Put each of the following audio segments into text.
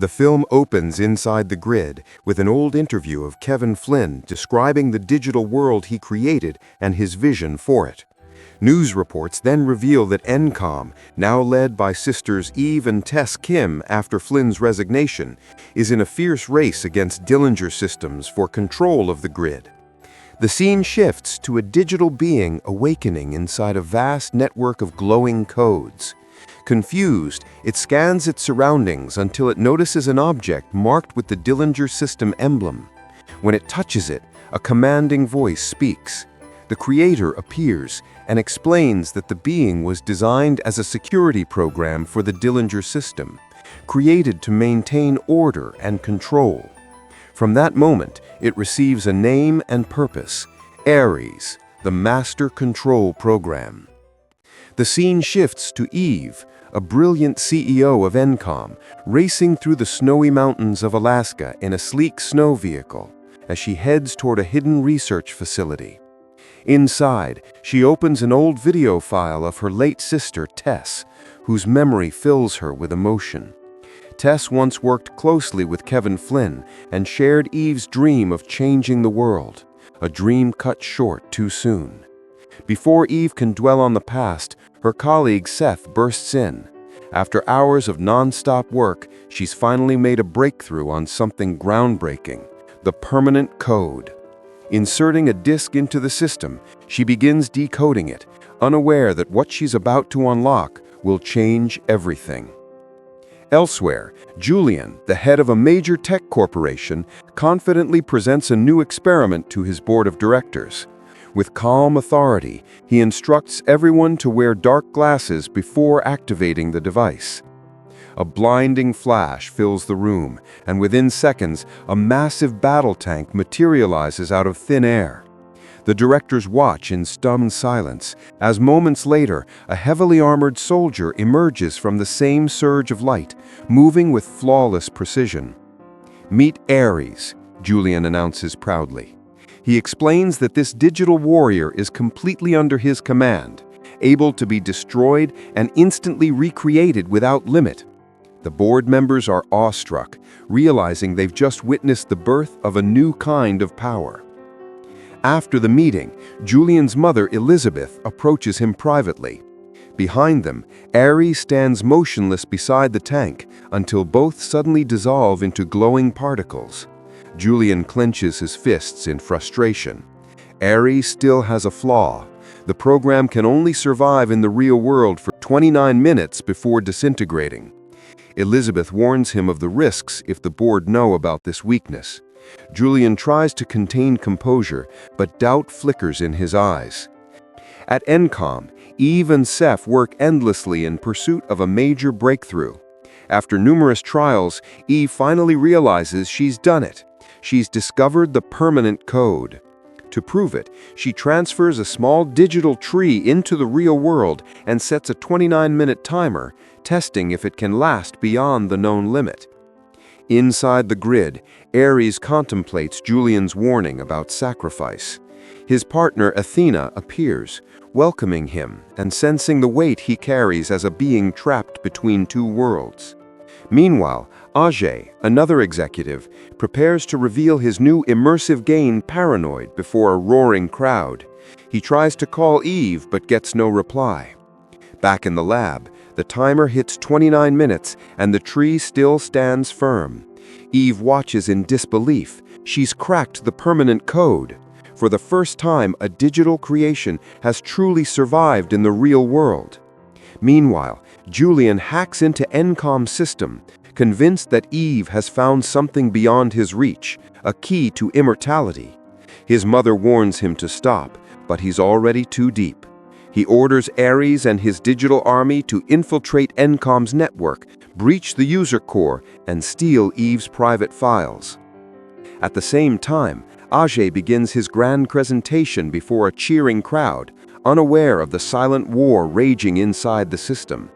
The film opens inside the grid with an old interview of Kevin Flynn describing the digital world he created and his vision for it. News reports then reveal that Encom, now led by sisters Eve and Tess Kim after Flynn's resignation, is in a fierce race against Dillinger systems for control of the grid. The scene shifts to a digital being awakening inside a vast network of glowing codes. Confused, it scans its surroundings until it notices an object marked with the Dillinger system emblem. When it touches it, a commanding voice speaks. The creator appears and explains that the being was designed as a security program for the Dillinger system, created to maintain order and control. From that moment, it receives a name and purpose: Aries, the Master Control Program. The scene shifts to Eve, a brilliant CEO of Encom, racing through the snowy mountains of Alaska in a sleek snow vehicle as she heads toward a hidden research facility. Inside, she opens an old video file of her late sister, Tess, whose memory fills her with emotion. Tess once worked closely with Kevin Flynn and shared Eve's dream of changing the world, a dream cut short too soon. Before Eve can dwell on the past, her colleague Seth bursts in. After hours of non-stop work, she's finally made a breakthrough on something groundbreaking: the permanent code. Inserting a disk into the system, she begins decoding it, unaware that what she's about to unlock will change everything. Elsewhere, Julian, the head of a major tech corporation, confidently presents a new experiment to his board of directors. With calm authority, he instructs everyone to wear dark glasses before activating the device. A blinding flash fills the room, and within seconds, a massive battle tank materializes out of thin air. The directors watch in stunned silence, as moments later, a heavily armored soldier emerges from the same surge of light, moving with flawless precision. "Meet Aries," Julian announces proudly. He explains that this digital warrior is completely under his command, able to be destroyed and instantly recreated without limit. The board members are awestruck, realizing they've just witnessed the birth of a new kind of power. After the meeting, Julian's mother, Elizabeth, approaches him privately. Behind them, Aries stands motionless beside the tank until both suddenly dissolve into glowing particles. Julian clenches his fists in frustration. Aries still has a flaw. The program can only survive in the real world for 29 minutes before disintegrating. Elizabeth warns him of the risks if the board know about this weakness. Julian tries to contain composure, but doubt flickers in his eyes. At Encom, Eve and Seth work endlessly in pursuit of a major breakthrough. After numerous trials, Eve finally realizes she's done it. She's discovered the permanent code. To prove it, she transfers a small digital tree into the real world and sets a 29-minute timer, testing if it can last beyond the known limit. Inside the grid, Aries contemplates Julian's warning about sacrifice. His partner, Athena, appears, welcoming him and sensing the weight he carries as a being trapped between two worlds. Meanwhile, Ajay, another executive, prepares to reveal his new immersive game Paranoid before a roaring crowd. He tries to call Eve but gets no reply. Back in the lab, the timer hits 29 minutes and the tree still stands firm. Eve watches in disbelief. She's cracked the permanent code. For the first time, a digital creation has truly survived in the real world. Meanwhile, Julian hacks into Encom's system, convinced that Eve has found something beyond his reach, a key to immortality. His mother warns him to stop, but he's already too deep. He orders Aries and his digital army to infiltrate Encom's network, breach the user core, and steal Eve's private files. At the same time, Ajay begins his grand presentation before a cheering crowd, unaware of the silent war raging inside the system.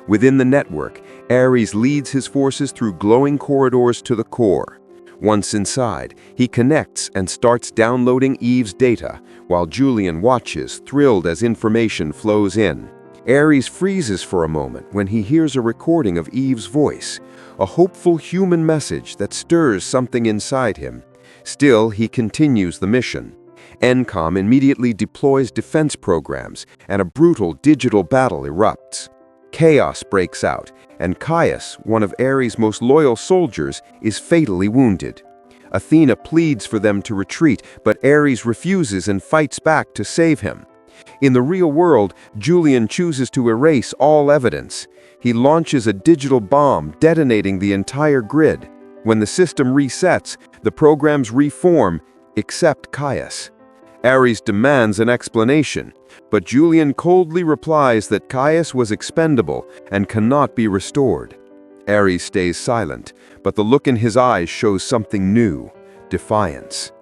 Within the network, Aries leads his forces through glowing corridors to the core. Once inside, he connects and starts downloading Eve's data, while Julian watches, thrilled as information flows in. Aries freezes for a moment when he hears a recording of Eve's voice, a hopeful human message that stirs something inside him. Still, he continues the mission. Encom immediately deploys defense programs, and a brutal digital battle erupts. Chaos breaks out, and Caius, one of Ares' most loyal soldiers, is fatally wounded. Athena pleads for them to retreat, but Ares refuses and fights back to save him. In the real world, Julian chooses to erase all evidence. He launches a digital bomb, detonating the entire grid. When the system resets, the programs reform, except Caius. Ares demands an explanation, but Julian coldly replies that Caius was expendable and cannot be restored. Ares stays silent, but the look in his eyes shows something new: defiance.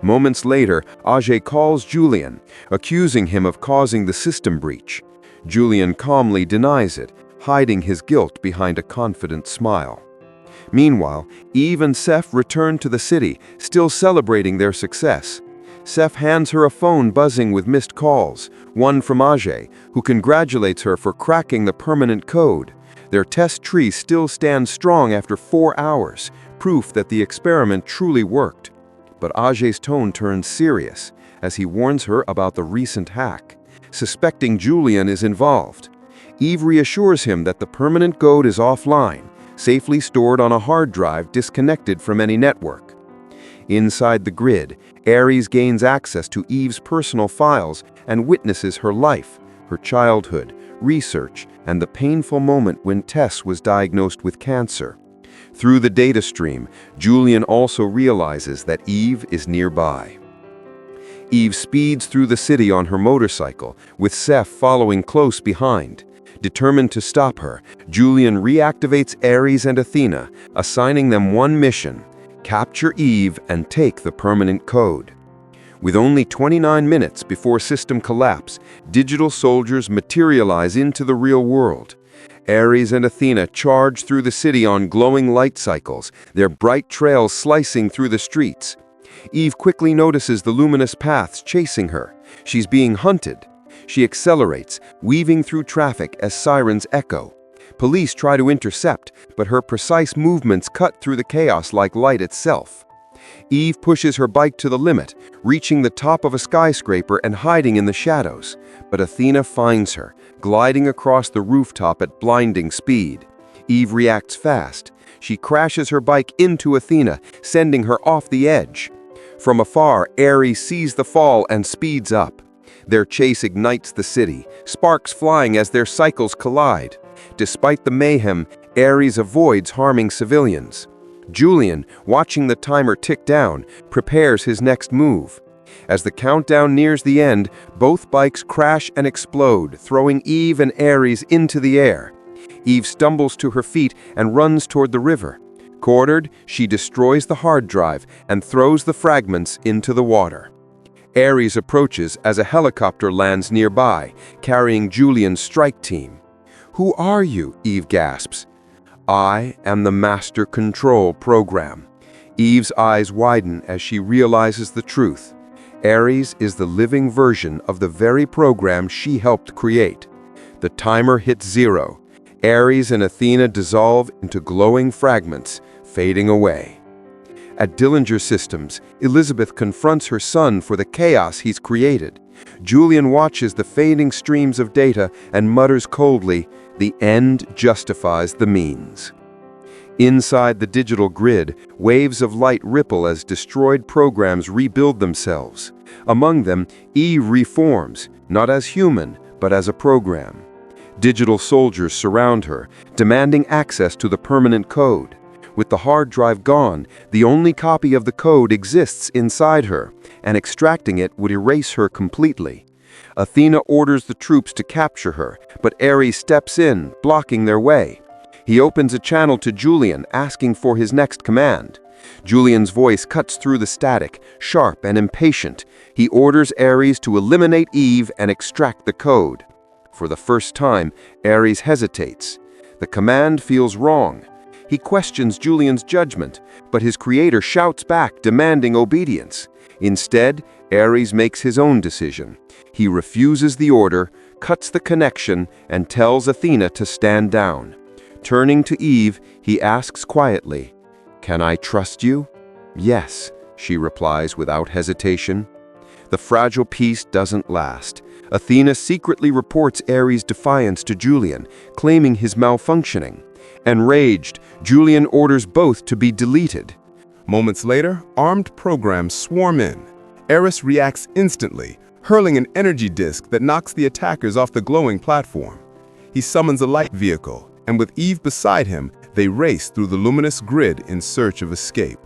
Moments later, Ages calls Julian, accusing him of causing the system breach. Julian calmly denies it, hiding his guilt behind a confident smile. Meanwhile, Eve and Seth return to the city, still celebrating their success. Seth hands her a phone buzzing with missed calls, one from Ages, who congratulates her for cracking the permanent code. Their test tree still stands strong after 4 hours, proof that the experiment truly worked. But Ages' tone turns serious as he warns her about the recent hack, suspecting Julian is involved. Eve reassures him that the permanent code is offline, safely stored on a hard drive disconnected from any network. Inside the grid, Ares gains access to Eve's personal files and witnesses her life, her childhood, research, and the painful moment when Tess was diagnosed with cancer. Through the data stream, Julian also realizes that Eve is nearby. Eve speeds through the city on her motorcycle, with Seth following close behind. Determined to stop her, Julian reactivates Ares and Athena, assigning them one mission: capture Eve and take the permanent code. With only 29 minutes before system collapse, digital soldiers materialize into the real world. Ares and Athena charge through the city on glowing light cycles, their bright trails slicing through the streets. Eve quickly notices the luminous paths chasing her. She's being hunted. She accelerates, weaving through traffic as sirens echo. Police try to intercept, but her precise movements cut through the chaos like light itself. Eve pushes her bike to the limit, reaching the top of a skyscraper and hiding in the shadows. But Athena finds her, gliding across the rooftop at blinding speed. Eve reacts fast. She crashes her bike into Athena, sending her off the edge. From afar, Ares sees the fall and speeds up. Their chase ignites the city, sparks flying as their cycles collide. Despite the mayhem, Ares avoids harming civilians. Julian, watching the timer tick down, prepares his next move. As the countdown nears the end, both bikes crash and explode, throwing Eve and Ares into the air. Eve stumbles to her feet and runs toward the river. Cornered, she destroys the hard drive and throws the fragments into the water. Ares approaches as a helicopter lands nearby, carrying Julian's strike team. "Who are you?" Eve gasps. "I am the Master Control Program." Eve's eyes widen as she realizes the truth. Ares is the living version of the very program she helped create. The timer hits 0. Ares and Athena dissolve into glowing fragments, fading away. At Dillinger Systems, Elizabeth confronts her son for the chaos he's created. Julian watches the fading streams of data and mutters coldly, "The end justifies the means." Inside the digital grid, waves of light ripple as destroyed programs rebuild themselves. Among them, Eve reforms, not as human, but as a program. Digital soldiers surround her, demanding access to the permanent code. With the hard drive gone, the only copy of the code exists inside her, and extracting it would erase her completely. Athena orders the troops to capture her, but Ares steps in, blocking their way. He opens a channel to Julian, asking for his next command. Julian's voice cuts through the static, sharp and impatient. He orders Ares to eliminate Eve and extract the code. For the first time, Ares hesitates. The command feels wrong. He questions Julian's judgment, but his creator shouts back, demanding obedience. Instead, Ares makes his own decision. He refuses the order, cuts the connection and tells Athena to stand down. Turning to Eve, he asks quietly, "Can I trust you?" "Yes," she replies without hesitation. The fragile peace doesn't last. Athena secretly reports Aries' defiance to Julian, claiming his malfunctioning. Enraged, Julian orders both to be deleted. Moments later, armed programs swarm in. Aries reacts instantly, hurling an energy disk that knocks the attackers off the glowing platform. He summons a light vehicle, and with Eve beside him, they race through the luminous grid in search of escape.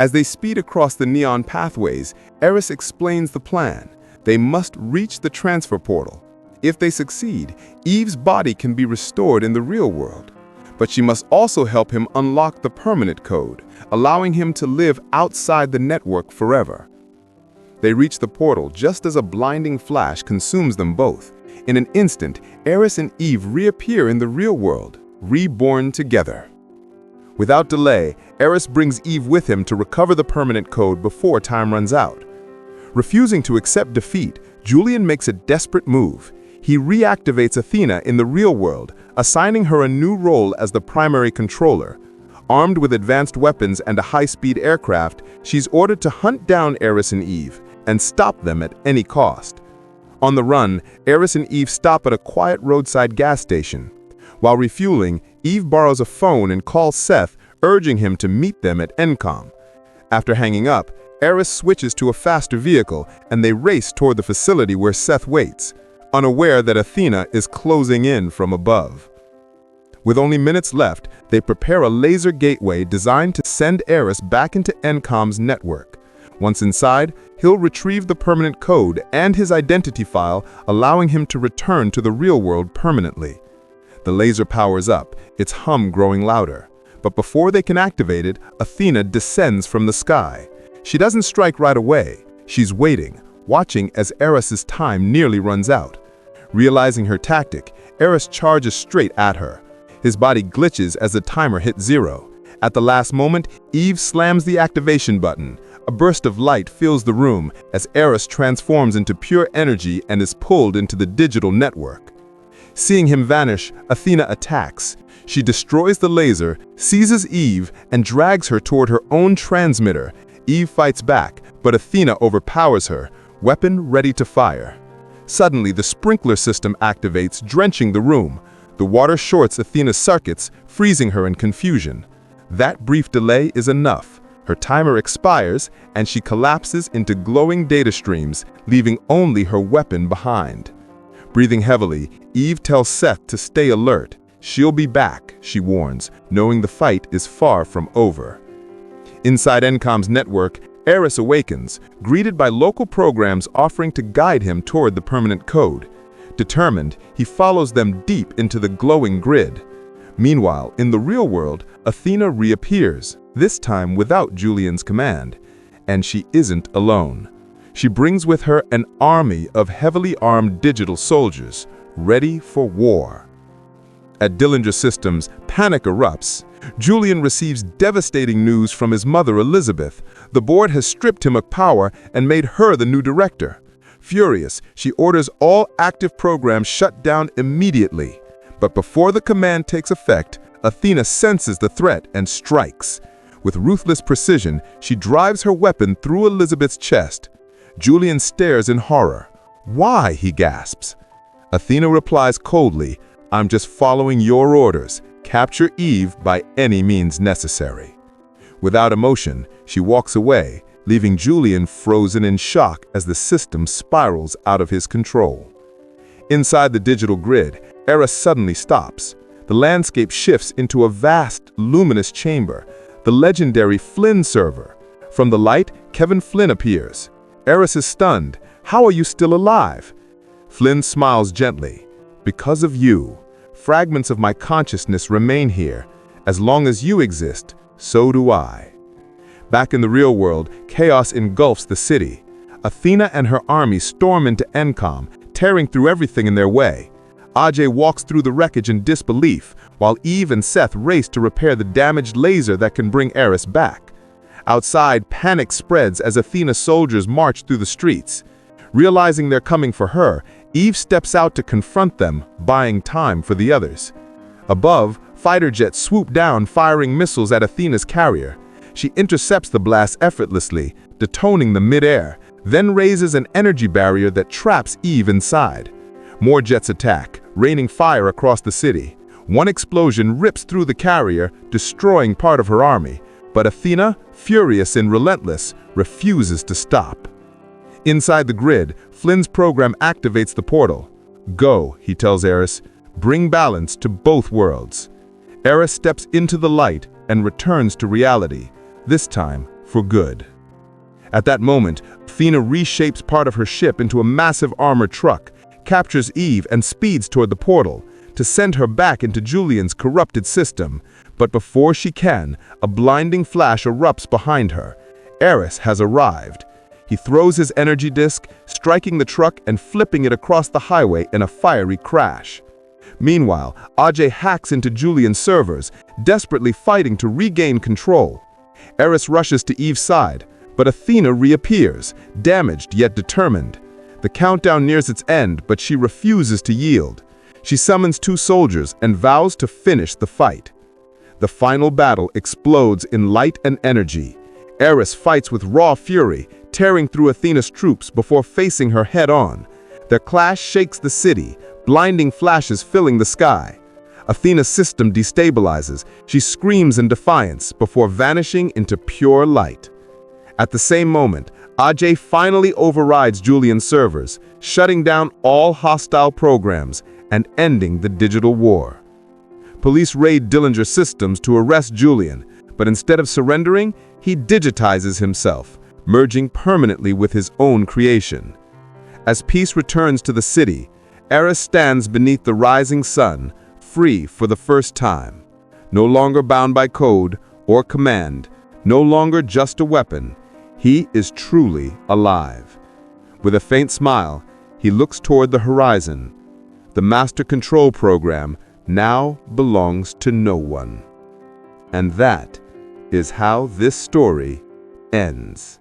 As they speed across the neon pathways, Aries explains the plan. They must reach the transfer portal. If they succeed, Eve's body can be restored in the real world. But she must also help him unlock the permanent code, allowing him to live outside the network forever. They reach the portal just as a blinding flash consumes them both. In an instant, Aries and Eve reappear in the real world, reborn together. Without delay, Aries brings Eve with him to recover the permanent code before time runs out. Refusing to accept defeat, Julian makes a desperate move. He reactivates Athena in the real world, assigning her a new role as the primary controller. Armed with advanced weapons and a high-speed aircraft, she's ordered to hunt down Aries and Eve and stop them at any cost. On the run, Aries and Eve stop at a quiet roadside gas station. While refueling, Eve borrows a phone and calls Seth, urging him to meet them at Encom. After hanging up, Aries switches to a faster vehicle, and they race toward the facility where Seth waits, unaware that Athena is closing in from above. With only minutes left, they prepare a laser gateway designed to send Aries back into Encom's network. Once inside, he'll retrieve the permanent code and his identity file, allowing him to return to the real world permanently. The laser powers up, its hum growing louder. But before they can activate it, Athena descends from the sky. She doesn't strike right away. She's waiting, watching as Aries' time nearly runs out. Realizing her tactic, Aries charges straight at her. His body glitches as the timer hits 0. At the last moment, Eve slams the activation button. A burst of light fills the room as Aries transforms into pure energy and is pulled into the digital network. Seeing him vanish, Athena attacks. She destroys the laser, seizes Eve, and drags her toward her own transmitter. Eve fights back, but Athena overpowers her, weapon ready to fire. Suddenly, the sprinkler system activates, drenching the room. The water shorts Athena's circuits, freezing her in confusion. That brief delay is enough. Her timer expires, and she collapses into glowing data streams, leaving only her weapon behind. Breathing heavily, Eve tells Seth to stay alert. She'll be back, she warns, knowing the fight is far from over. Inside Encom's network, Aries awakens, greeted by local programs offering to guide him toward the permanent code. Determined, he follows them deep into the glowing grid. Meanwhile, in the real world, Athena reappears, this time without Julian's command. And she isn't alone. She brings with her an army of heavily armed digital soldiers, ready for war. At Dillinger Systems, panic erupts. Julian receives devastating news from his mother, Elizabeth. The board has stripped him of power and made her the new director. Furious, she orders all active programs shut down immediately. But before the command takes effect, Athena senses the threat and strikes. With ruthless precision, she drives her weapon through Elizabeth's chest. Julian stares in horror. "Why?" he gasps. Athena replies coldly, "I'm just following your orders. Capture Eve by any means necessary." Without emotion, she walks away, leaving Julian frozen in shock as the system spirals out of his control. Inside the digital grid, Aries suddenly stops. The landscape shifts into a vast, luminous chamber, the legendary Flynn server. From the light, Kevin Flynn appears. Aries is stunned. "How are you still alive?" Flynn smiles gently. "Because of you. Fragments of my consciousness remain here. As long as you exist, so do I." Back in the real world, chaos engulfs the city. Athena and her army storm into Encom, tearing through everything in their way. Ajay walks through the wreckage in disbelief, while Eve and Seth race to repair the damaged laser that can bring Aries back. Outside, panic spreads as Athena's soldiers march through the streets. Realizing they're coming for her, Eve steps out to confront them, buying time for the others. Above, fighter jets swoop down, firing missiles at Athena's carrier. She intercepts the blast effortlessly, detonating them mid-air, then raises an energy barrier that traps Eve inside. More jets attack, raining fire across the city. One explosion rips through the carrier, destroying part of her army, but Athena, furious and relentless, refuses to stop. Inside the grid, Flynn's program activates the portal. "Go," he tells Aries, "bring balance to both worlds." Aries steps into the light and returns to reality, this time for good. At that moment, Athena reshapes part of her ship into a massive armored truck, captures Eve and speeds toward the portal, to send her back into Julian's corrupted system. But before she can, a blinding flash erupts behind her. Aries has arrived. He throws his energy disk, striking the truck and flipping it across the highway in a fiery crash. Meanwhile, Ajay hacks into Julian's servers, desperately fighting to regain control. Aries rushes to Eve's side, but Athena reappears, damaged yet determined. The countdown nears its end, but she refuses to yield. She summons 2 soldiers and vows to finish the fight. The final battle explodes in light and energy. Aries fights with raw fury, tearing through Athena's troops before facing her head-on. Their clash shakes the city, blinding flashes filling the sky. Athena's system destabilizes. She screams in defiance before vanishing into pure light. At the same moment, Ajay finally overrides Julian's servers, shutting down all hostile programs and ending the digital war. Police raid Dillinger systems to arrest Julian, but instead of surrendering, he digitizes himself, merging permanently with his own creation. As peace returns to the city, Aries stands beneath the rising sun, free for the first time. No longer bound by code or command, no longer just a weapon, he is truly alive. With a faint smile, he looks toward the horizon. The Master Control program now belongs to no one. And that is how this story ends.